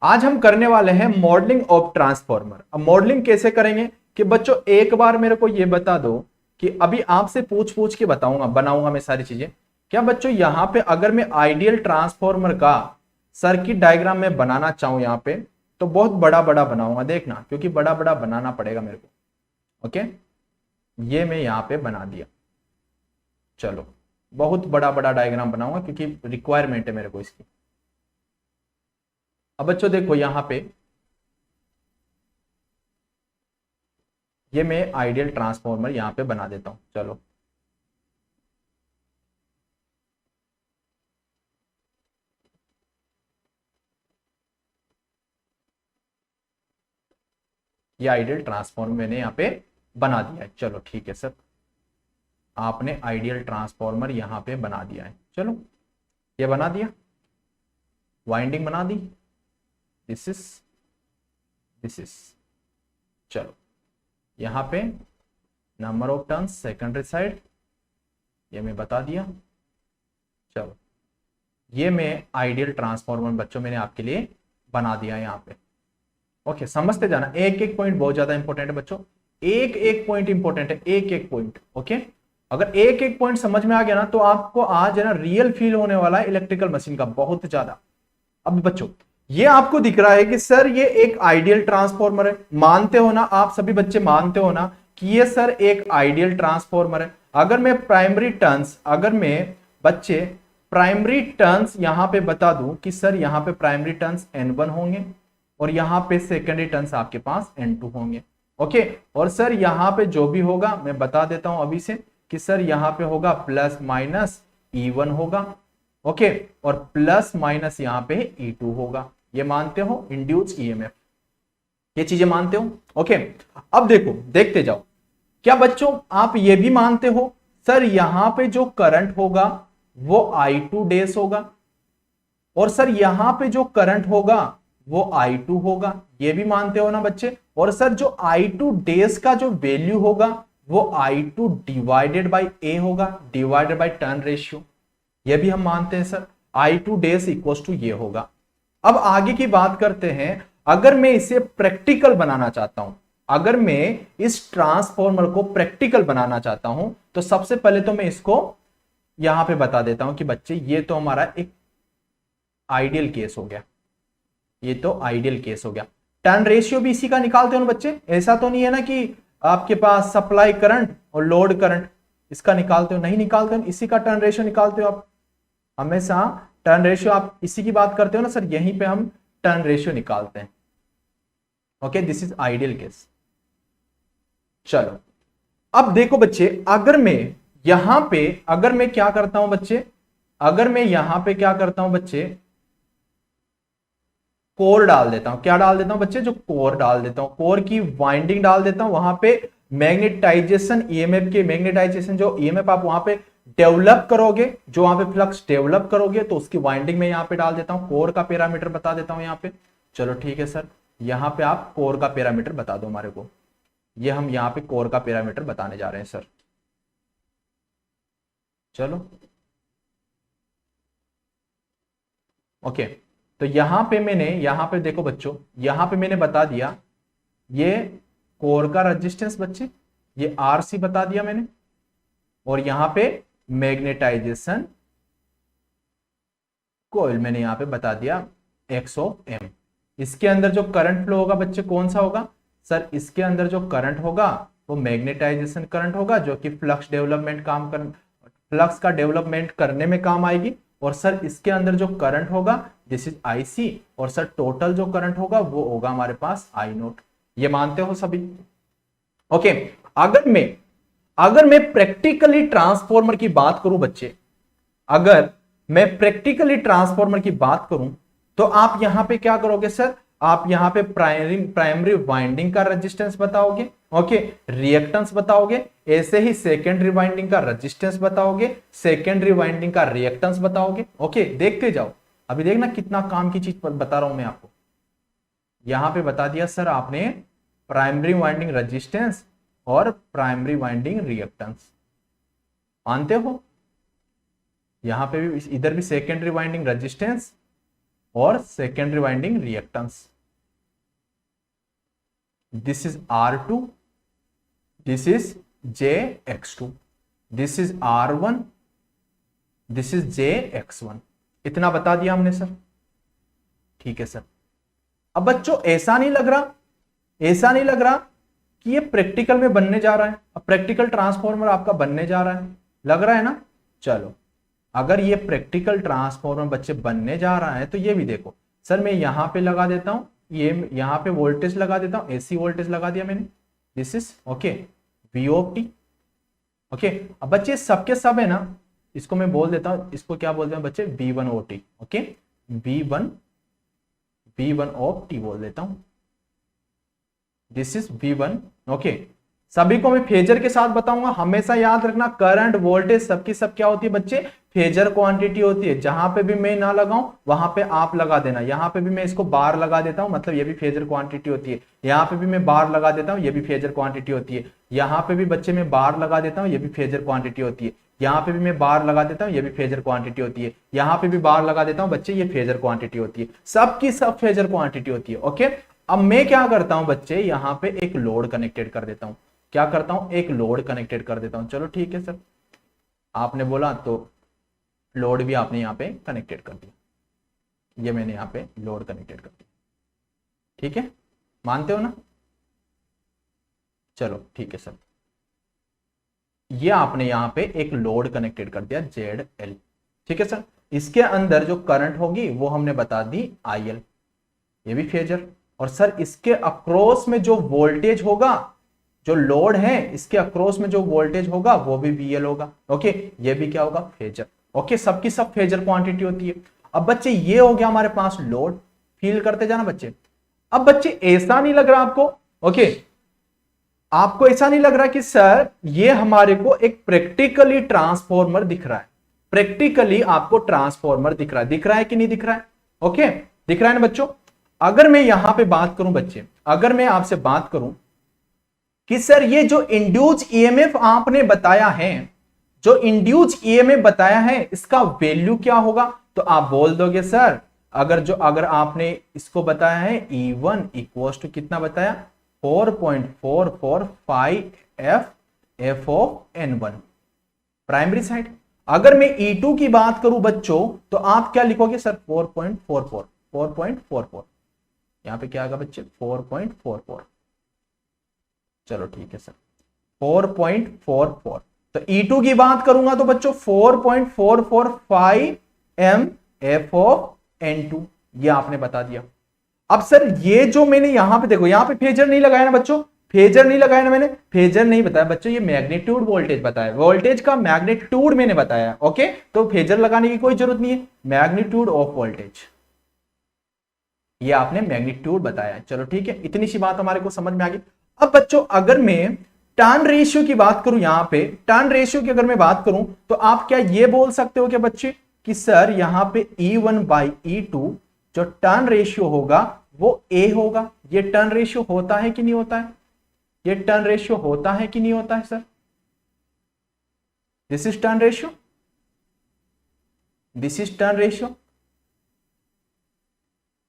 आज हम करने वाले हैं मॉडलिंग ऑफ ट्रांसफॉर्मर। अब मॉडलिंग कैसे करेंगे कि बच्चों एक बार मेरे को ये बता दो कि अभी आपसे पूछ पूछ के बताऊंगा, बनाऊंगा मैं सारी चीजें। क्या बच्चों यहां पे अगर मैं आइडियल ट्रांसफॉर्मर का सर्किट डायग्राम में बनाना चाहूं यहां पे, तो बहुत बड़ा बड़ा बनाऊंगा, देखना, क्योंकि बड़ा बड़ा बनाना पड़ेगा मेरे को। ओके, ये मैं यहां पे बना दिया। चलो, बहुत बड़ा बड़ा डायग्राम बनाऊंगा क्योंकि रिक्वायरमेंट है मेरे को इसकी। अब बच्चों देखो यहां पे ये मैं आइडियल ट्रांसफॉर्मर यहां पे बना देता हूं। चलो, ये आइडियल ट्रांसफॉर्मर मैंने यहां पे बना दिया है। चलो ठीक है सर, आपने आइडियल ट्रांसफॉर्मर यहां पे बना दिया है। चलो, ये बना दिया, वाइंडिंग बना दी, दिस इज दिस इज। चलो, यहां पे number of turns secondary side ये मैं बता दिया। चलो, ये मैं आइडियल ट्रांसफॉर्मर बच्चों मैंने आपके लिए बना दिया यहां पे। ओके, समझते जाना, एक एक पॉइंट बहुत ज्यादा इंपॉर्टेंट है बच्चों, एक एक पॉइंट इंपॉर्टेंट है, एक एक पॉइंट। ओके, अगर एक एक पॉइंट समझ में आ गया ना तो आपको आज है ना रियल फील होने वाला है इलेक्ट्रिकल मशीन का बहुत ज्यादा। अब बच्चों ये आपको दिख रहा है कि सर ये एक आइडियल ट्रांसफॉर्मर है, मानते हो ना आप सभी बच्चे, मानते हो ना कि ये सर एक आइडियल ट्रांसफॉर्मर है। अगर मैं प्राइमरी टर्न्स, अगर मैं बच्चे प्राइमरी टर्न्स यहां पे बता दूं कि सर यहां पे प्राइमरी टर्न्स N1 होंगे और यहां पे सेकेंडरी टर्न्स आपके पास N2 होंगे। ओके, और सर यहां पे जो भी होगा मैं बता देता हूं अभी से कि सर यहां पे होगा प्लस माइनस E1 होगा। ओके, और प्लस माइनस यहां पे E2 होगा। ये मानते हो इंड्यूस ईएमएफ, ये चीजें मानते हो? ओके, अब देखो, देखते जाओ। क्या बच्चों आप ये भी मानते हो सर यहां पे जो करंट होगा वो I2 डेस होगा, और सर यहां पे जो करंट होगा वो I2 होगा? ये भी मानते हो ना बच्चे? और सर जो I2 डेस का जो वैल्यू होगा वो I2 डिवाइडेड बाई A होगा, डिवाइडेड बाई टर्न रेशियो। ये भी हम मानते हैं sir, I2 days equal to ये होगा। अब आगे की बात करते हैं, अगर मैं इसे प्रैक्टिकल बनाना चाहता हूं, अगर मैं इस ट्रांसफॉर्मर को प्रैक्टिकल बनाना चाहता हूं, तो सबसे पहले तो मैं इसको यहां पे बता देता हूं कि बच्चे ये तो हमारा एक आइडियल केस हो गया, ये तो आइडियल केस हो गया। टर्न रेशियो भी इसी का निकालते हो ना बच्चे, ऐसा तो नहीं है ना कि आपके पास सप्लाई करंट और लोड करंट इसका निकालते हो, नहीं निकालते हो, इसी का टर्न रेशियो निकालते हो आप हमेशा। टर्न रेशियो आप इसी की बात करते हो ना सर, यहीं पे हम टर्न रेशियो निकालते हैं। Okay, this is ideal case. चलो, अब देखो बच्चे, अगर मैं यहां पे, अगर मैं क्या करता हूं बच्चे, अगर मैं यहां पे क्या करता हूं बच्चे, कोर डाल देता हूं। क्या डाल देता हूं बच्चे? जो कोर डाल देता हूं, कोर की वाइंडिंग डाल देता हूं वहां पे। मैग्नेटाइजेशन ईएमएफ के, मैग्नेटाइजेशन जो ईएमएफ आप वहां पे डेवलप करोगे, जो वहां पे फ्लक्स डेवलप करोगे, तो उसकी वाइंडिंग में यहां पे डाल देता हूं। कोर का पैरामीटर बता देता हूं यहां पे। चलो ठीक है सर, यहां पे आप कोर का पैरामीटर बता दो हमारे को। ये हम यहां पे कोर का पैरामीटर बताने जा रहे हैं सर। चलो, ओके, तो यहां पे मैंने, यहां पे देखो बच्चों, यहां पे मैंने बता दिया ये कोर का रेजिस्टेंस बच्चे, ये आरसी बता दिया मैंने, और यहां पे मैग्नेटाइजेशन कोयल मैंने यहां पे बता दिया एक्स ऑफ एम। इसके अंदर जो करंट फ्लो होगा बच्चे कौन सा होगा सर? इसके अंदर जो करंट होगा वो मैग्नेटाइजेशन करंट होगा, जो कि फ्लक्स डेवलपमेंट काम कर, फ्लक्स का डेवलपमेंट करने में काम आएगी। और सर इसके अंदर जो करंट होगा दिस इज आईसी, और सर टोटल जो करंट होगा वो होगा हमारे पास आई नोट। ये मानते हो सभी? ओके, अगर मैं प्रैक्टिकली ट्रांसफॉर्मर की बात करूं बच्चे, अगर मैं प्रैक्टिकली ट्रांसफॉर्मर की बात करूं, तो आप यहां पे क्या करोगे सर? आप यहां पे प्राइमरी वाइंडिंग का रेजिस्टेंस बताओगे, ओके, रिएक्टेंस बताओगे, ऐसे ही सेकेंडरी वाइंडिंग का रेजिस्टेंस बताओगे, सेकेंडरी वाइंडिंग का रिएक्टेंस बताओगे। ओके, देखते जाओ, अभी देखना कितना काम की चीज बता रहा हूं मैं आपको। यहां पे बता दिया सर आपने प्राइमरी वाइंडिंग रेजिस्टेंस और प्राइमरी वाइंडिंग रिएक्टेंस, मानते हो? यहां पे भी, इधर भी सेकेंडरी वाइंडिंग रेजिस्टेंस और secondary winding reactance. This is R2, this is JX2, this is R1, this is JX1। इतना बता दिया हमने सर, ठीक है सर। अब बच्चों ऐसा नहीं लग रहा, ऐसा नहीं लग रहा कि ये प्रैक्टिकल में बनने जा रहा है। अब प्रैक्टिकल ट्रांसफॉर्मर आपका बनने जा रहा है, लग रहा है ना। चलो, अगर ये प्रैक्टिकल ट्रांसफॉर्मर बच्चे बनने जा रहा है तो ये भी देखो सर, मैं यहां पे लगा देता हूं, ये यहां पे वोल्टेज लगा देता हूं, AC वोल्टेज लगा दिया मैंने, this is okay VOT। Okay, अब बच्चे सबके सब है ना, इसको मैं बोल देता हूं, इसको क्या बोलते हैं बच्चे, V1OT। ओके, V1OT बोल देता हूं, दिस इज V1। ओके, सभी को मैं फेजर के साथ बताऊंगा। हमेशा याद रखना, करंट वोल्टेज सबकी सब क्या होती है बच्चे, फेजर क्वांटिटी होती है। जहां पे भी मैं ना लगाऊं वहां पे आप लगा देना। यहां पे भी मैं इसको बार लगा देता हूं, मतलब ये भी फेजर क्वांटिटी होती है। यहां पे भी मैं बार लगा देता हूं, ये भी फेजर क्वांटिटी होती है। यहां पे भी बच्चे मैं बार लगा देता हूं, ये भी फेजर क्वांटिटी होती है। यहाँ पे भी मैं बार लगा देता हूं, ये भी फेजर क्वांटिटी होती है। यहाँ पे भी बार लगा देता हूं बच्चे, ये फेजर क्वांटिटी होती है। सबकी सब फेजर क्वांटिटी होती है। ओके, अब मैं क्या करता हूं बच्चे, यहाँ पे एक लोड कनेक्टेड कर देता हूं। क्या करता हूं, एक लोड कनेक्टेड कर देता हूं। चलो ठीक है सर, आपने बोला तो लोड भी आपने यहाँ पे कनेक्टेड कर दिया। ये मैंने यहाँ पे लोड कनेक्टेड कर दिया, ठीक है, मानते हो ना। चलो ठीक है सर, ये आपने यहाँ पे एक लोड कनेक्टेड कर दिया ZL, ठीक है सर। इसके अंदर जो करंट होगी वो हमने बता दी IL, ये भी फेजर। और सर इसके अक्रॉस में जो वोल्टेज होगा, जो लोड है इसके अक्रॉस में जो वोल्टेज होगा वो भी VL होगा। ओके, ये भी क्या होगा, फेजर। ओके, सबकी सब फेजर क्वांटिटी होती है। अब बच्चे ये हो गया हमारे पास लोड, फील करते जाना बच्चे। अब बच्चे ऐसा नहीं लग रहा आपको, ओके, आपको ऐसा नहीं लग रहा कि सर ये हमारे को एक प्रैक्टिकली ट्रांसफॉर्मर दिख रहा है। प्रैक्टिकली आपको ट्रांसफॉर्मर दिख रहा है कि नहीं दिख रहा है। ओके, दिख रहा है ना बच्चों। अगर मैं यहां पे बात करूं बच्चे, अगर मैं आपसे बात करूं कि सर ये जो इंड्यूज EMF आपने बताया है, जो इंड्यूज EMF बताया है, इसका वैल्यू क्या होगा, तो आप बोल दोगे सर, अगर आपने इसको बताया है E1 इक्वल्स टू कितना बताया, 4.445 F of N1 primary side. अगर मैं E2 की बात करूं बच्चों, तो आप क्या लिखोगे सर, 4.44। यहां पे क्या आएगा बच्चे, 4.44। चलो ठीक है सर, 4.44। तो E2 की बात करूंगा तो बच्चों 4.445 M F ऑफ N2, ये आपने बता दिया। अब सर ये जो मैंने यहां पे देखो, यहां पे फेजर नहीं लगाया ना बच्चों, फेजर नहीं लगाया ना मैंने, फेजर नहीं बताया बच्चों, ये मैग्नीट्यूड वोल्टेज बताया, वोल्टेज का मैग्नीट्यूड मैंने बताया। ओके, तो फेजर लगाने की कोई जरूरत नहीं है, मैग्नीट्यूड ऑफ वोल्टेज, ये आपने मैग्नीट्यूड बताया। चलो ठीक है, इतनी सी बात हमारे को समझ में आ गई। अब बच्चों अगर मैं टर्न रेशियो की बात करूं, यहां पे टर्न रेशियो की अगर मैं बात करूं, तो आप क्या ये बोल सकते हो कि बच्चे कि सर यहां पे E1/E2 जो टर्न रेशियो होगा वो A होगा। ये टर्न रेशियो होता है कि नहीं होता है, ये टर्न रेशियो होता है कि नहीं होता है sir, this is turn ratio, this is turn ratio.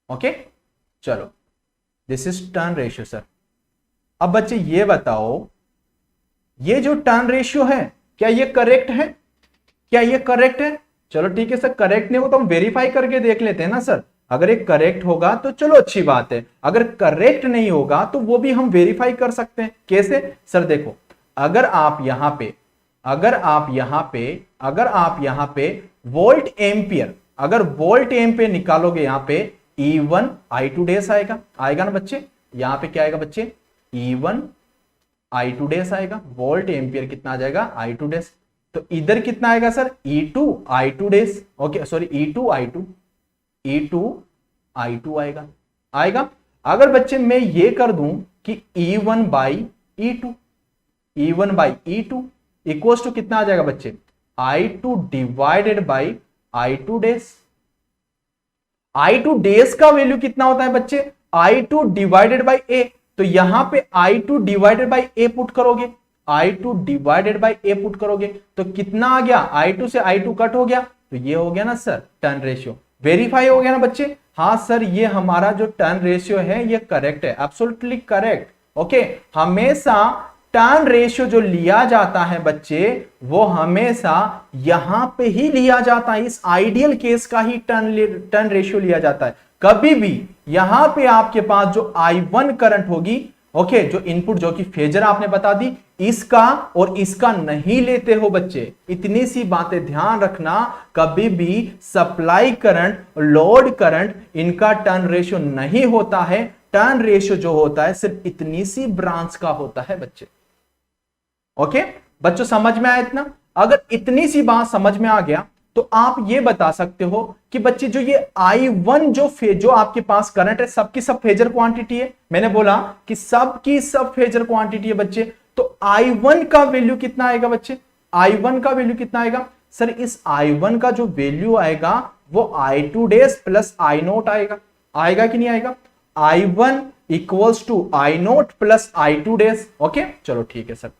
Okay, चलो this is turn ratio sir. अब बच्चे ये बताओ, ये जो टर्न रेशियो है क्या ये करेक्ट है, क्या ये करेक्ट है। चलो ठीक है सर, करेक्ट नहीं हो तो हम वेरीफाई करके देख लेते हैं ना सर। अगर ये करेक्ट होगा तो चलो अच्छी बात है, अगर करेक्ट नहीं होगा तो वो भी हम वेरीफाई कर सकते हैं। कैसे सर, देखो अगर आप यहां पे वोल्ट एम्पियर, अगर वोल्ट एम्पियर निकालोगे यहां पे E1 I2 डैश आएगा ना बच्चे। यहां पे क्या आएगा बच्चे, E1 I2 डैश आएगा, वोल्ट एम्पियर कितना आ जाएगा, I2 डैश। तो इधर कितना आएगा sir, E2 I2 dash, okay sorry E2 I2 आएगा। अगर बच्चे मैं ये कर दूं कि E1/E2 इक्वल्स टू कितना आ जाएगा बच्चे, I2 divided by I2 dash. I2 dash का वैल्यू कितना होता है बच्चे, I2 डिवाइडेड बाई A। तो यहां पे I2 divided by A put करोगे, I2 divided by A put करोगे तो कितना आ गया, I2 से I2 कट हो गया, तो ये हो गया ना सर टर्न रेशियो। वेरीफाई हो गया ना बच्चे, हाँ सर ये हमारा जो टर्न रेशियो है ये करेक्ट है, एब्सोल्युटली करेक्ट। ओके, हमेशा टर्न रेशियो जो लिया जाता है बच्चे वो हमेशा यहां पे ही लिया जाता है, इस आइडियल केस का ही टर्न रेशियो लिया जाता है। कभी भी यहां पे आपके पास जो I1 करंट होगी, ओके, जो इनपुट जो कि फेजर आपने बता दी, इसका और इसका नहीं लेते हो बच्चे। इतनी सी बातें ध्यान रखना, कभी भी सप्लाई करंट, लोड करंट, इनका टर्न रेशियो नहीं होता है। टर्न रेशियो जो होता है सिर्फ इतनी सी ब्रांच का होता है बच्चे। ओके बच्चों, समझ में आया इतना? अगर इतनी सी बात समझ में आ गया तो आप ये बता सकते हो कि बच्चे जो ये I1 जो आपके पास करंट है, सबकी सब फेजर क्वांटिटी है। मैंने बोला कि सबकी सब फेजर क्वांटिटी है बच्चे, तो I1 का वैल्यू कितना आएगा बच्चे? I1 का वैल्यू कितना आएगा सर? इस I1 का जो वैल्यू आएगा वो I2 डैश प्लस I0 आएगा। आएगा कि नहीं आएगा? I1 equals to I0 plus I2 dash. Okay चलो ठीक है सर।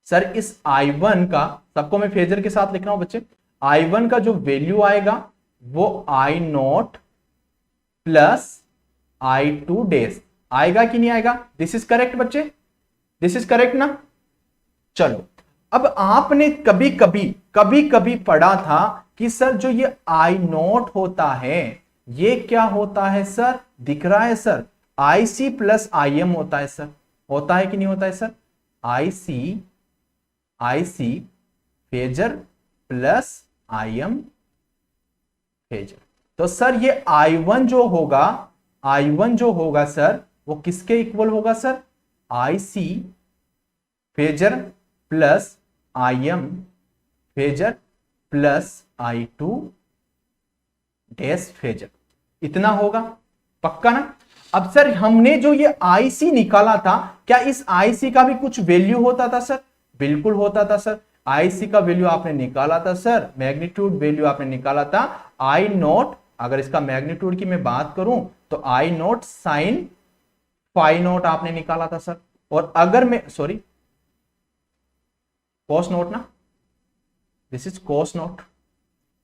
सर इस I1 का, सबको मैं फेजर के साथ लिख रहा हूं बच्चे, I1 का जो वैल्यू आएगा वो I0 प्लस I2 डैश आएगा कि नहीं आएगा? दिस इज करेक्ट बच्चे, दिस इज करेक्ट ना? चलो, अब आपने कभी कभी पढ़ा था कि सर जो ये I0 होता है ये क्या होता है सर? दिख रहा है सर, IC प्लस IM होता है सर। होता है कि नहीं होता है sir? IC phasor plus IM phasor. तो सर ये I1 जो होगा सर वो किसके इक्वल होगा sir? IC phasor plus IM phasor plus I2 dash phasor. इतना होगा पक्का ना? अब सर हमने जो ये IC निकाला था, क्या इस IC का भी कुछ वैल्यू होता था सर? बिल्कुल होता था सर। IC का वैल्यू आपने निकाला था सर, मैग्नीट्यूड वैल्यू आपने निकाला था I0। अगर इसका मैग्नीट्यूड की मैं बात करूं तो I0 साइन फाई नोट आपने निकाला था सर। और अगर मैं कॉस नोट ना, this is cos naught,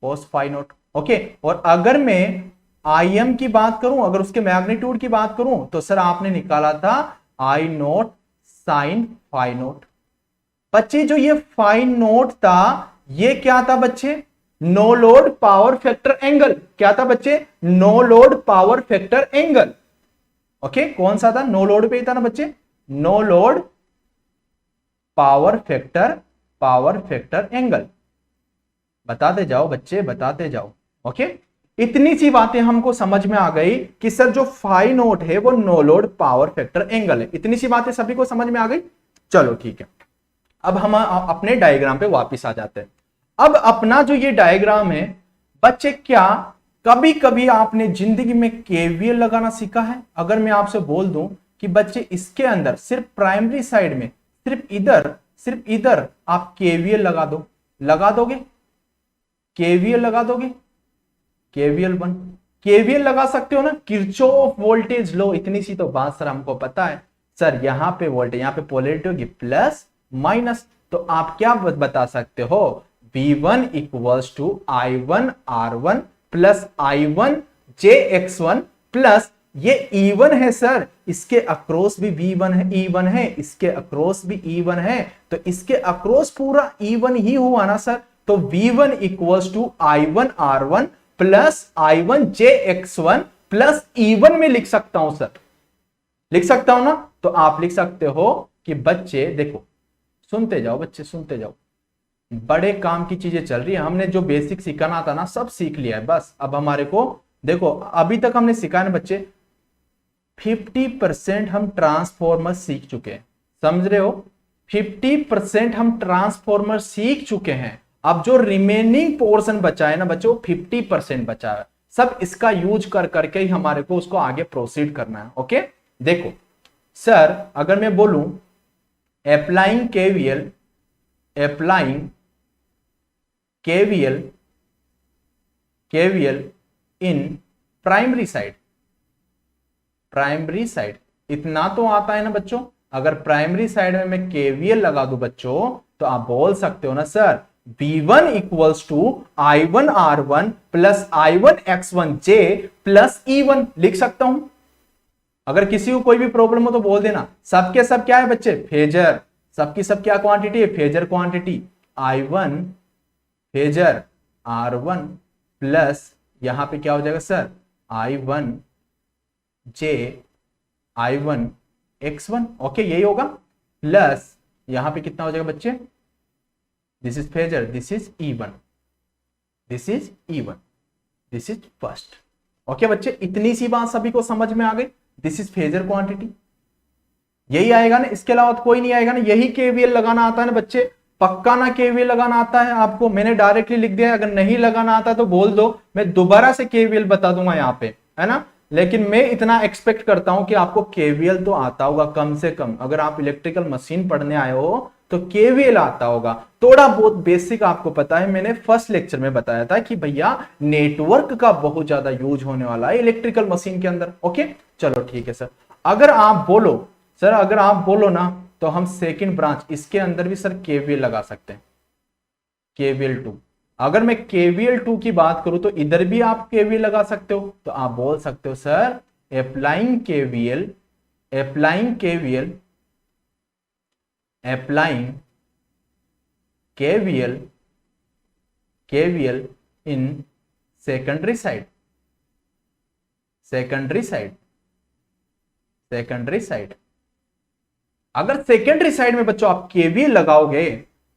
cos phi naught. Okay, और अगर मैं IM की बात करूं, अगर उसके मैग्नीट्यूड की बात करूं तो सर आपने निकाला था I0 साइन फाई नोट। बच्चे जो ये फाई नोट था ये क्या था बच्चे? No load power factor angle. क्या था बच्चे? No load power factor angle. Okay, कौन सा था? नो लोड पे ही था ना बच्चे, no load power factor angle. बताते जाओ बच्चे, बताते जाओ। ओके, इतनी सी बातें हमको समझ में आ गई कि सर जो फाई नोट है वो no load power factor angle है। इतनी सी बातें सभी को समझ में आ गई? चलो ठीक है, अब हम अपने डायग्राम पे वापस आ जाते हैं। अब अपना जो ये डायग्राम है बच्चे, क्या कभी कभी आपने जिंदगी में केवीएल लगाना सीखा है? अगर मैं आपसे बोल दूं कि बच्चे इसके अंदर सिर्फ प्राइमरी साइड में सिर्फ इधर आप केवीएल लगा दो, लगा दोगे? केवीएल लगा दोगे? केवीएल लगा सकते हो ना? किरचॉफ वोल्टेज लो, इतनी सी तो बात सर हमको पता है। सर यहां पे वोल्टेज, यहां पे पोलैरिटी होगी प्लस माइनस, तो आप क्या बता सकते हो? V1 equals to I1 R1 plus I1 JX1 plus ये E1 है सर, इसके अक्रॉस भी V1 है, E1 है, इसके अक्रॉस भी E1 है, तो इसके अक्रॉस पूरा E1 ही हुआ ना सर। तो V1 equals to I1 R1 plus I1 JX1 plus E1 में लिख सकता हूं सर, लिख सकता हूं ना? तो आप लिख सकते हो कि बच्चे देखो, सुनते जाओ बच्चे, सुनते जाओ, बड़े काम की चीजें चल रही है। हमने जो बेसिक सिखाना था ना सब सीख लिया है, बस अब हमारे को देखो, अभी तक हमने सिखाया ना बच्चे 50% हम ट्रांसफॉर्मर सीख चुके हैं, समझ रहे हो? 50% हम ट्रांसफॉर्मर सीख चुके हैं। अब जो रिमेनिंग पोर्शन बचा है ना बच्चों, 50% बचा है, सब इसका यूज कर करके ही हमारे को उसको आगे प्रोसीड करना है। ओके, देखो सर, अगर मैं बोलूं applying KVL in primary side, इतना तो आता है ना बच्चों। अगर प्राइमरी साइड में मैं KVL लगा दूं बच्चों, तो आप बोल सकते हो ना sir V1 equals to I1R1 plus I1X1J plus E1 लिख सकता हूं। अगर किसी को कोई भी प्रॉब्लम हो तो बोल देना। सबके सब क्या है बच्चे, फेजर, सबकी सब क्या क्वांटिटी है, phasor quantity. I1 phasor R1 plus यहां पे क्या हो जाएगा सर, I1J I1X1, ओके यही होगा, प्लस यहां पे कितना हो जाएगा बच्चे, this is phasor, this is E1, this is E1, this is first. Okay बच्चे, इतनी सी बात सभी को समझ में आ गई। दिस इज फेजर क्वांटिटी, यही आएगा ना, इसके अलावा कोई नहीं आएगा ना। यही केवीएल लगाना आता है ना बच्चे, पक्का ना केवीएल लगाना आता है आपको। मैंने डायरेक्टली लिख दिया, अगर नहीं लगाना आता तो बोल दो, मैं दोबारा से केवीएल बता दूंगा यहाँ पे, है ना। लेकिन मैं इतना एक्सपेक्ट करता हूं कि आपको केवीएल तो आता होगा कम से कम। अगर आप इलेक्ट्रिकल मशीन पढ़ने आए हो तो केवीएल आता होगा, थोड़ा बहुत बेसिक आपको पता है। मैंने फर्स्ट लेक्चर में बताया था कि भैया नेटवर्क का बहुत ज्यादा यूज होने वाला है इलेक्ट्रिकल मशीन के अंदर। ओके चलो ठीक है सर। अगर आप बोलो सर, अगर आप बोलो ना तो हम सेकंड ब्रांच इसके अंदर भी सर केवीएल लगा सकते हैं, केवीएल 2। अगर मैं केवीएल 2 की बात करूं तो इधर भी आप केवीएल लगा सकते हो। तो आप बोल सकते हो sir applying KVL, applying KVL, applying KVL, KVL in secondary side, secondary side, secondary side. अगर सेकेंडरी साइड में बच्चों आप केवीएल लगाओगे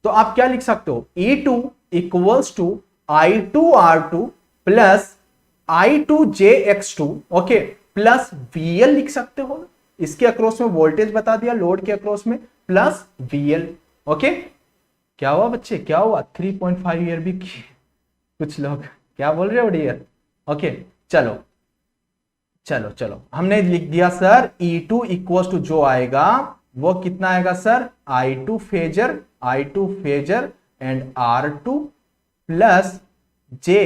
तो आप क्या लिख सकते हो, E2 equals to I2R2 plus I2JX2, okay, plus VL लिख सकते हो। इसके अक्रॉस में वोल्टेज बता दिया, लोड के अक्रॉस में, प्लस VL। ओके क्या हुआ बच्चे, क्या हुआ, 3.5 ईयर भी कुछ लोग क्या बोल रहे हो डियर। ओके चलो चलो चलो, हमने लिख दिया सर E2 इक्वल्स टू जो आएगा वो कितना आएगा sir, I2 phasor, I2 phasor and R2 plus J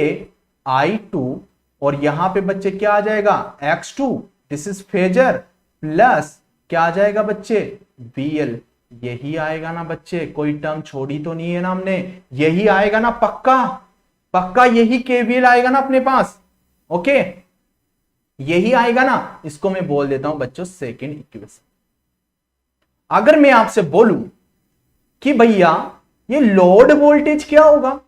I2, और यहां पे बच्चे क्या आ जाएगा X2, this is phasor, plus क्या आ जाएगा बच्चे VL। यही आएगा ना बच्चे, कोई टर्म छोड़ी तो नहीं है ना हमने, यही आएगा ना पक्का, पक्का यही केवीएल आएगा ना अपने पास। ओके यही आएगा ना, इसको मैं बोल देता हूं बच्चों सेकंड इक्वेशन। अगर मैं आपसे बोलूं कि भैया ये लोड वोल्टेज क्या होगा,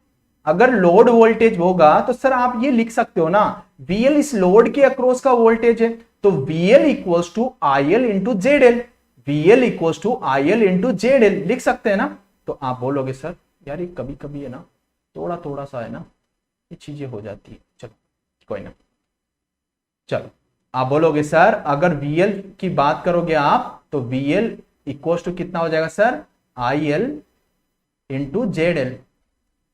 अगर लोड वोल्टेज होगा तो सर आप ये लिख सकते हो ना, VL इस लोड के अक्रॉस का वोल्टेज है, तो VL equals to IL into ZL, VL equals to IL into ZL लिख सकते हैं ना। तो आप बोलोगे सर यार ये कभी कभी है ना, थोड़ा थोड़ा सा है ना, ये चीजें हो जाती है, चलो कोई ना। चलो आप बोलोगे सर अगर VL की बात करोगे आप तो VL इक्वल्स टू कितना हो जाएगा सर, IL इंटू ZL।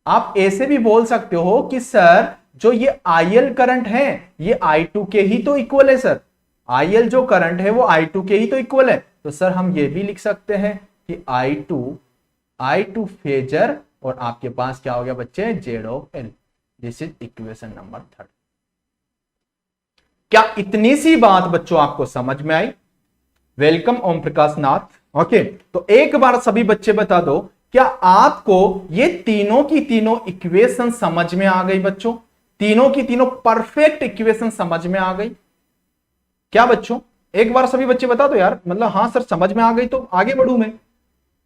आप ऐसे भी बोल सकते हो कि सर जो ये IL करंट है ये I2 के ही तो इक्वल है सर, IL जो करंट है वो I2 के ही तो इक्वल है। तो सर हम ये भी लिख सकते हैं कि I2 फेजर, और आपके पास क्या हो गया बच्चे Z of L। This is equation number 3। क्या इतनी सी बात बच्चों आपको समझ में आई? वेलकम ओम प्रकाश नाथ। ओके तो एक बार सभी बच्चे बता दो, क्या आपको ये तीनों की तीनों इक्वेशन समझ में आ गई बच्चों? तीनों की तीनों परफेक्ट इक्वेशन समझ में आ गई क्या बच्चों? एक बार सभी बच्चे बता दो यार, मतलब हाँ सर समझ में आ गई तो आगे बढ़ू मैं।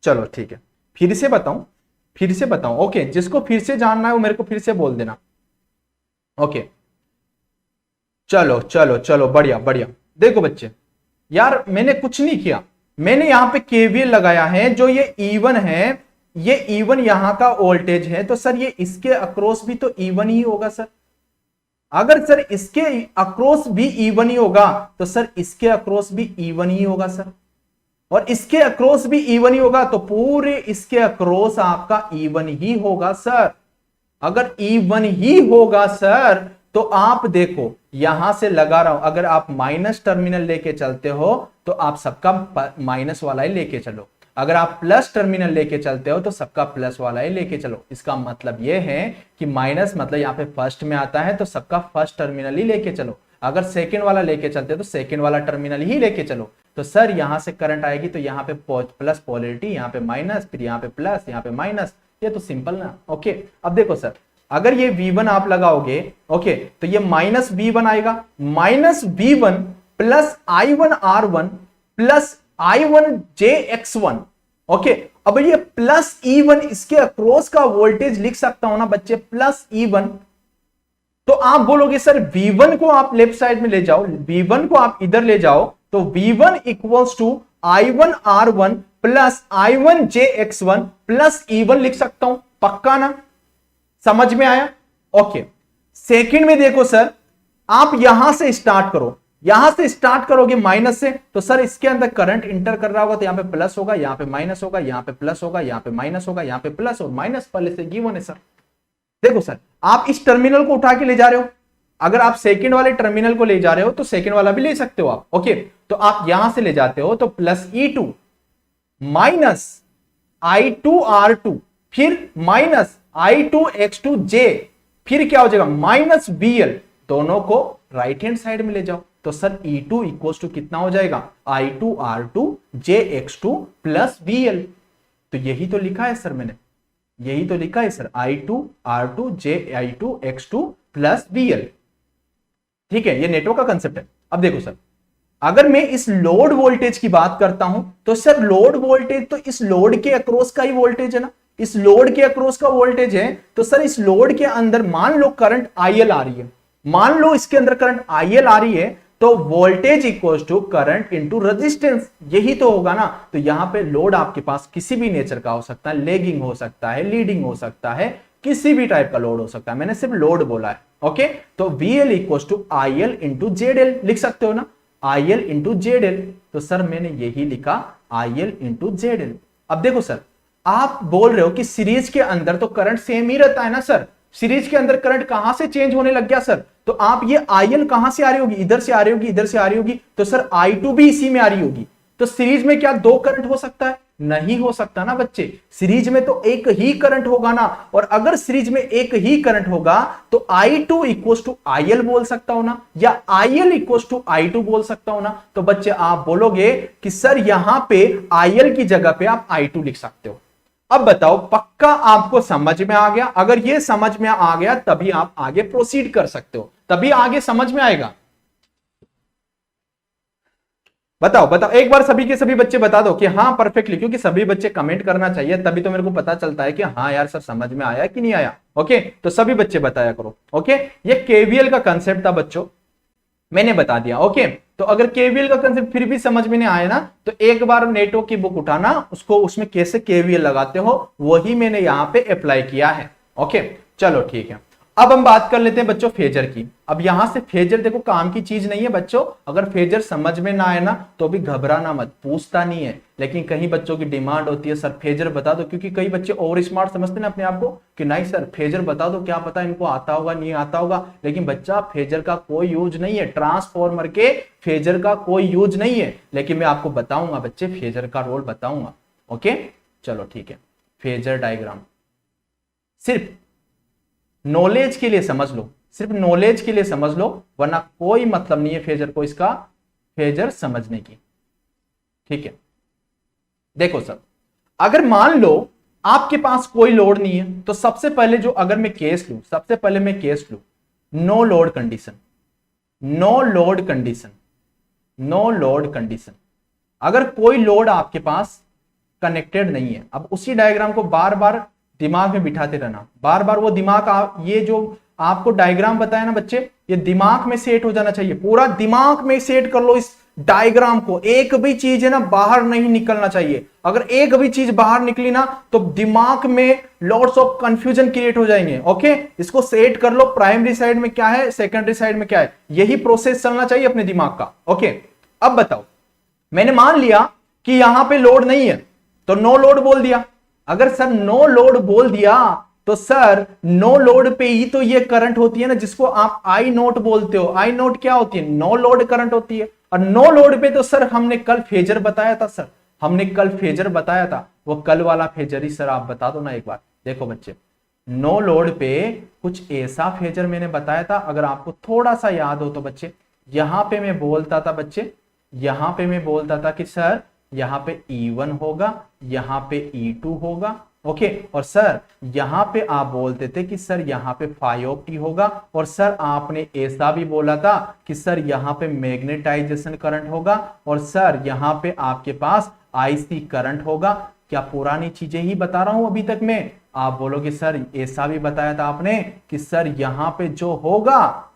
चलो ठीक है, फिर से बताऊं, फिर से बताऊं। ओके जिसको फिर से जानना है वो मेरे को फिर से बोल देना। ओके चलो चलो चलो, बढ़िया बढ़िया। देखो बच्चे यार मैंने कुछ नहीं किया, मैंने यहां पे केवीएल लगाया है। जो ये E1 है, ये E1 यहां का वोल्टेज है, तो सर ये इसके अक्रॉस भी तो E1 ही होगा सर। अगर सर इसके अक्रॉस भी E1 ही होगा तो सर इसके अक्रॉस भी E1 ही होगा सर, और इसके अक्रॉस भी E1 ही होगा तो पूरे इसके अक्रॉस आपका E1 ही होगा सर। अगर E1 ही होगा सर तो आप देखो यहां से लगा रहा हूं, अगर आप माइनस टर्मिनल लेके चलते हो तो आप सबका माइनस वाला ही लेके चलो, अगर आप प्लस टर्मिनल लेके चलते हो तो सबका प्लस वाला ही लेके चलो। इसका मतलब यह है कि माइनस मतलब यहाँ पे फर्स्ट में आता है तो सबका फर्स्ट टर्मिनल ही लेके चलो, अगर सेकंड वाला लेके चलते हो तो सेकंड वाला टर्मिनल ही लेके चलो। तो सर यहां से करंट आएगी तो यहाँ पे प्लस पोलरिटी, यहाँ पे माइनस, फिर यहाँ पे प्लस, यहाँ पे माइनस, ये तो सिंपल ना। ओके, अब देखो सर, अगर ये V1 आप लगाओगे, ओके, तो ये माइनस V1 आएगा, minus V1 plus I1R1 plus I1JX1। Okay, अब ये प्लस E1 इसके अक्रॉस का वोल्टेज लिख सकता हूं ना बच्चे, प्लस E1। तो आप बोलोगे सर V1 को आप लेफ्ट साइड में ले जाओ, V1 को आप इधर ले जाओ, तो V1 equals to I1R1 plus I1JX1 plus E1 लिख सकता हूं, पक्का ना? समझ में आया? ओके, सेकंड में देखो सर, आप यहां से स्टार्ट करो, यहां से स्टार्ट करोगे माइनस से, तो सर इसके अंदर करंट इंटर कर रहा होगा, तो यहां पे प्लस होगा, यहां पे माइनस होगा, यहां पे प्लस होगा, यहां पे माइनस होगा, यहां पे प्लस और माइनस पहले से गिवन है सर। देखो सर, आप इस टर्मिनल को उठा के ले जा रहे हो, अगर आप सेकंड वाले टर्मिनल को ले जा रहे हो तो सेकंड वाला भी ले सकते हो आप। ओके, तो आप यहां से ले जाते हो तो प्लस E2 माइनस I2R2 फिर माइनस I2X2J, फिर क्या हो जाएगा माइनस VL, दोनों को राइट हैंड साइड में ले जाओ, तो सर E2 इक्वल्स टू कितना हो जाएगा, I2R2 JX2 प्लस VL। तो यही तो लिखा है सर मैंने, यही तो लिखा है sir, I2R2 JI2X2 plus VL। ठीक है, ये नेटवर्क का कंसेप्ट है। अब देखो सर, अगर मैं इस लोड वोल्टेज की बात करता हूं तो सर लोड वोल्टेज तो इस लोड के अक्रॉस का ही वोल्टेज है ना, इस लोड के अक्रॉस का वोल्टेज है, तो सर इस लोड के अंदर मान लो करंट IL आ रही है, मान लो इसके अंदर करंट IL आ रही है, तो voltage equals to current into resistance, यही तो होगा ना। तो यहां पे लोड आपके पास किसी भी नेचर का हो सकता है, लेगिंग हो सकता है, लीडिंग हो सकता है, किसी भी टाइप का लोड हो सकता है, मैंने सिर्फ लोड बोला है। ओके, तो VL equals to IL into ZL लिख सकते हो ना, IL इंटू ZL, तो सर मैंने यही लिखा IL इंटू ZL। अब देखो सर, आप बोल रहे हो कि सीरीज के अंदर तो करंट सेम ही रहता है ना सर, सीरीज के अंदर करंट कहां से चेंज होने लग गया सर? तो आप ये IL कहां से आ रही होगी, इधर से आ रही होगी, इधर से आ रही होगी, तो सर I2 भी इसी में आ रही होगी। तो सीरीज में क्या दो करंट हो सकता है? नहीं हो सकता ना बच्चे, सीरीज में तो एक ही करंट होगा ना, और अगर सीरीज में एक ही करंट होगा तो I2 इक्वल्स टू IL बोल सकता हूं ना, या IL इक्वल्स टू I2 बोल सकता हूं ना। तो बच्चे आप बोलोगे कि सर यहां पे IL की जगह पे आप I2 लिख सकते हो। अब बताओ, पक्का आपको समझ में आ गया? अगर ये समझ में आ गया तभी आप आगे प्रोसीड कर सकते हो, तभी आगे समझ में आएगा। बताओ बताओ एक बार, सभी के सभी बच्चे बता दो कि हाँ परफेक्टली, क्योंकि सभी बच्चे कमेंट करना चाहिए, तभी तो मेरे को पता चलता है कि हाँ यार सर समझ में आया कि नहीं आया। ओके, तो सभी बच्चे बताया करो। ओके, ये KVL का कंसेप्ट था बच्चों, मैंने बता दिया। ओके, तो अगर KVL का कंसेप्ट फिर भी समझ में नहीं आया ना, तो एक बार नेटवर्क की बुक उठाना, उसको उसमें कैसे KVL लगाते हो वही मैंने यहां पे अप्लाई किया है। ओके, चलो ठीक है। अब हम बात कर लेते हैं बच्चों फेजर की। अब यहां से फेजर देखो काम की चीज नहीं है बच्चों, अगर फेजर समझ में ना आए ना तो भी घबराना मत, पूछता नहीं है, लेकिन कहीं बच्चों की डिमांड होती है सर फेजर बता दो, क्योंकि कई बच्चे ओवर स्मार्ट समझते हैं अपने आप को कि नहीं सर फेजर बता दो, क्या पता इनको आता होगा नहीं आता होगा। लेकिन बच्चा फेजर का कोई यूज नहीं है, ट्रांसफॉर्मर के फेजर का कोई यूज नहीं है, लेकिन मैं आपको बताऊंगा बच्चे, फेजर का रोल बताऊंगा। ओके, चलो ठीक है। फेजर डायग्राम सिर्फ नॉलेज के लिए समझ लो, सिर्फ नॉलेज के लिए समझ लो, वरना कोई मतलब नहीं है फेजर को, इसका फेजर समझने की। ठीक है, देखो सर, अगर मान लो आपके पास कोई लोड नहीं है, तो सबसे पहले जो अगर मैं केस लूं, सबसे पहले मैं केस लूं no load condition, no load condition, no load condition. अगर कोई लोड आपके पास कनेक्टेड नहीं है, अब उसी डायग्राम को बार बार दिमाग में बिठाते रहना, बार बार वो दिमाग ये जो आपको डायग्राम बताया ना बच्चे, ये दिमाग में सेट हो जाना चाहिए, पूरा दिमाग में सेट कर लो इस डायग्राम को, एक भी चीज है ना बाहर नहीं निकलना चाहिए। अगर एक भी चीज बाहर निकली ना तो दिमाग में लॉट्स ऑफ कंफ्यूजन क्रिएट हो जाएंगे। ओके, इसको सेट कर लो, प्राइमरी साइड में क्या है, सेकेंडरी साइड में क्या है, यही प्रोसेस चलना चाहिए अपने दिमाग का। ओके, अब बताओ, मैंने मान लिया कि यहां पे लोड नहीं है तो नो लोड बोल दिया। अगर सर नो लोड बोल दिया तो सर नो लोड पे ही तो ये करंट होती है ना, जिसको आप आई नोट बोलते हो। आई नोट क्या होती है, नो लोड करंट होती है। और नो लोड पे तो सर हमने कल फेजर बताया था, सर हमने कल फेजर बताया था, वो कल वाला फेजर ही सर आप बता दो ना एक बार। देखो बच्चे, नो लोड पे कुछ ऐसा फेजर मैंने बताया था, अगर आपको थोड़ा सा याद हो तो बच्चे, यहां पे मैं बोलता था बच्चे, यहां पे मैं बोलता था कि सर यहां पे E1 होगा, यहां पे E2 होगा, ओके। और सर यहां पे आप बोलते थे कि सर यहां पे फाई ऑफ टी होगा, और सर आपने ऐसा भी बोला था कि सर यहां पे मैग्नेटाइजेशन करंट होगा, और सर यहां पे आपके पास आईसी करंट होगा। क्या पुरानी चीजें ही बता रहा हूं अभी तक मैं? आप बोलोगे सर ऐसा भी बताया था आपने कि सर यहां पे जो होगा,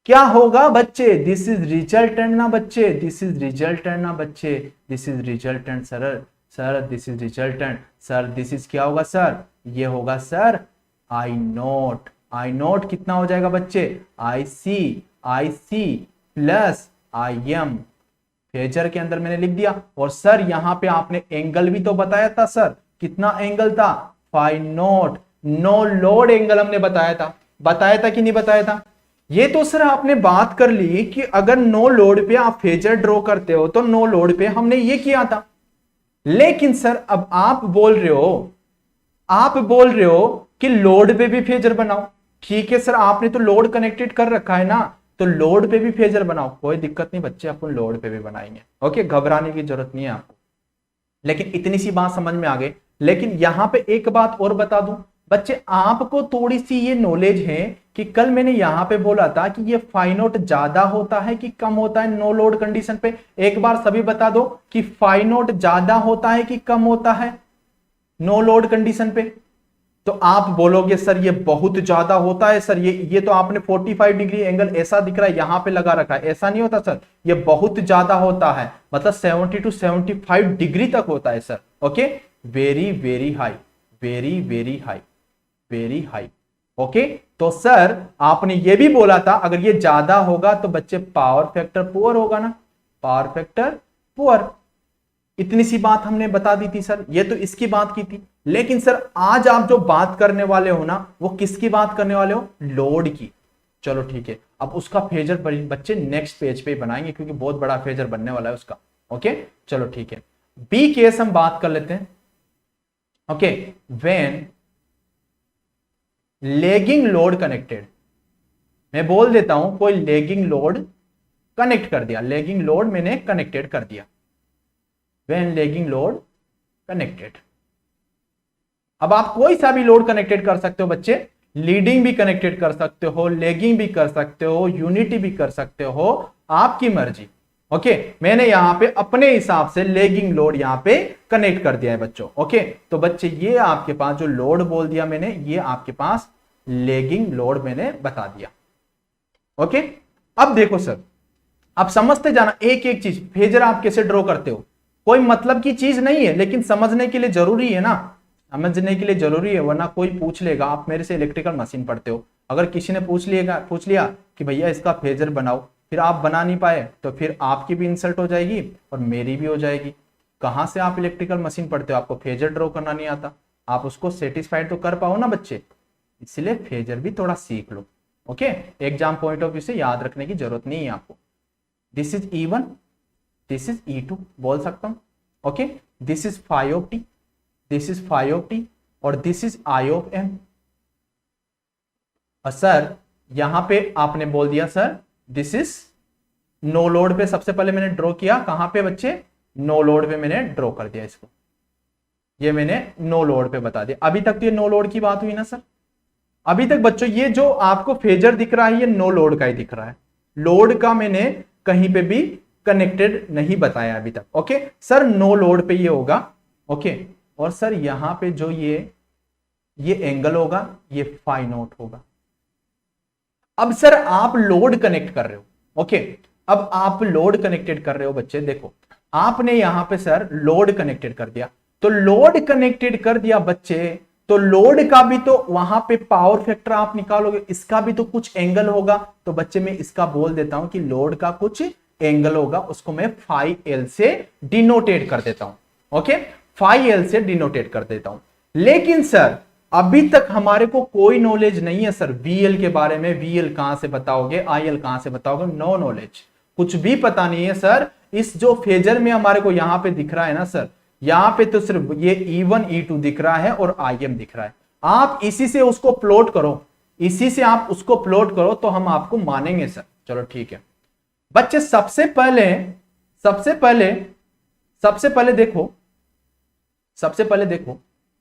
क्या होगा बच्चे? दिस इज रिजल्टेंट ना बच्चे, दिस इज रिजल्टेंट ना बच्चे, this is resultant sir. Sir this is resultant sir, this is क्या होगा सर? ये होगा sir I naught. I naught कितना हो जाएगा बच्चे? I C plus I M. Phasor के अंदर मैंने लिख दिया। और सर यहां पे आपने एंगल भी तो बताया था सर, कितना एंगल था? Phi naught. No load angle हमने बताया था कि नहीं बताया था? ये तो सर आपने बात कर ली कि अगर नो लोड पे आप फेजर ड्रॉ करते हो तो नो लोड पे हमने ये किया था। लेकिन सर अब आप बोल रहे हो कि लोड पे भी फेजर बनाओ। ठीक है सर, आपने तो लोड कनेक्टेड कर रखा है ना, तो लोड पे भी फेजर बनाओ, कोई दिक्कत नहीं बच्चे, अपन लोड पे भी बनाएंगे। ओके, घबराने की जरूरत नहीं है आपको। लेकिन इतनी सी बात समझ में आ गई। लेकिन यहां पे एक बात और बता दूं बच्चे, आपको थोड़ी सी ये नॉलेज है कि कल मैंने यहां पे बोला था कि ये फाई नोट ज्यादा होता है कि कम होता है नो लोड कंडीशन पे? एक बार सभी बता दो कि फाई नोट ज्यादा होता है कि कम होता है नो लोड कंडीशन पे? तो आप बोलोगे सर ये बहुत ज्यादा होता है सर, ये तो आपने 45 डिग्री एंगल ऐसा दिख रहा है यहां पे लगा रखा है, ऐसा नहीं होता सर, ये बहुत ज्यादा होता है, मतलब 70 टू 75 डिग्री तक होता है sir. Okay, very very high, very very high, very high. Okay, तो सर आपने ये भी बोला था अगर ये ज्यादा होगा तो बच्चे पावर फैक्टर पुअर होगा ना, पावर फैक्टर पुअर। इतनी सी बात हमने बता दी थी सर, ये तो इसकी बात की थी। लेकिन सर आज आप जो बात करने वाले हो ना, वो किसकी बात करने वाले हो? लोड की। चलो ठीक है, अब उसका फेजर बच्चे नेक्स्ट पेज पे बनाएंगे क्योंकि बहुत बड़ा फेजर बनने वाला है उसका। ओके, चलो ठीक है, बी केस हम बात कर लेते हैं। Okay, when lagging load connected, मैं बोल देता हूं कोई लेगिंग लोड कनेक्ट कर दिया, लेगिंग लोड मैंने कनेक्टेड कर दिया, व्हेन लेगिंग लोड कनेक्टेड। अब आप कोई सा भी लोड कनेक्टेड कर सकते हो बच्चे, लीडिंग भी कनेक्टेड कर सकते हो, लेगिंग भी कर सकते हो, यूनिटी भी कर सकते हो, आपकी मर्जी। ओके, मैंने यहां पे अपने हिसाब से लेगिंग लोड यहां पे कनेक्ट कर दिया है बच्चों। ओके, तो बच्चे ये आपके पास जो लोड बोल दिया मैंने, ये आपके पास लेगिंग लोड मैंने बता दिया। ओके, अब देखो सर, आप समझते जाना एक एक चीज, फेजर आप कैसे ड्रॉ करते हो, कोई मतलब की चीज नहीं है लेकिन समझने के लिए जरूरी है ना, समझने के लिए जरूरी है, वरना कोई पूछ लेगा, आप मेरे से इलेक्ट्रिकल मशीन पढ़ते हो, अगर किसी ने पूछ लिया कि भैया इसका फेजर बनाओ, फिर आप बना नहीं पाए तो फिर आपकी भी इंसल्ट हो जाएगी और मेरी भी हो जाएगी। कहां से आप इलेक्ट्रिकल मशीन पढ़ते हो, आपको फेजर ड्रॉ करना नहीं आता, आप उसको सेटिस्फाइड तो कर पाओ ना बच्चे, इसलिए फेजर भी थोड़ा सीख लो। Okay, exam point of view से याद रखने की जरूरत नहीं है आपको। This is E1, this is E2 बोल सकता हूं। Okay, this is phi of T, this is phi of T, और this is I of M. और सर यहां पे आपने बोल दिया sir this is no load पे, सबसे पहले मैंने ड्रॉ किया कहां पे बच्चे? नो लोड पे मैंने ड्रॉ कर दिया इसको, ये मैंने नो लोड पे बता दिया। अभी तक तो ये नो लोड की बात हुई ना सर, अभी तक बच्चों ये जो आपको फेजर दिख रहा है ये नो लोड का ही दिख रहा है, लोड का मैंने कहीं पे भी कनेक्टेड नहीं बताया अभी तक। ओके सर, नो लोड पे ये होगा। ओके, और सर यहां पे जो ये एंगल होगा ये फाई नोट होगा। अब सर आप लोड कनेक्ट कर रहे हो। ओके, अब आप लोड कनेक्टेड कर रहे हो बच्चे, देखो आपने यहां पे सर लोड कनेक्टेड कर दिया, तो लोड कनेक्टेड कर दिया बच्चे, तो लोड का भी तो वहां पे पावर फैक्टर आप निकालोगे, इसका भी तो कुछ एंगल होगा, तो बच्चे मैं इसका बोल देता हूं कि लोड का कुछ एंगल होगा, उसको मैं फाई एल से डिनोटेट कर देता हूं। ओके, फाई एल से डिनोटेट कर देता हूं। लेकिन सर अभी तक हमारे को कोई नॉलेज नहीं है सर वीएल के बारे में, वीएल कहां से बताओगे, आईएल कहां से बताओगे, नो नॉलेज, कुछ भी पता नहीं है सर। इस जो फेजर में हमारे को यहां पे दिख रहा है ना सर, यहां पे तो सिर्फ ये E1 E2 दिख रहा है और IM दिख रहा है, आप इसी से उसको प्लॉट करो, इसी से आप उसको प्लॉट करो तो हम आपको मानेंगे सर। चलो ठीक है बच्चे, सबसे पहले देखो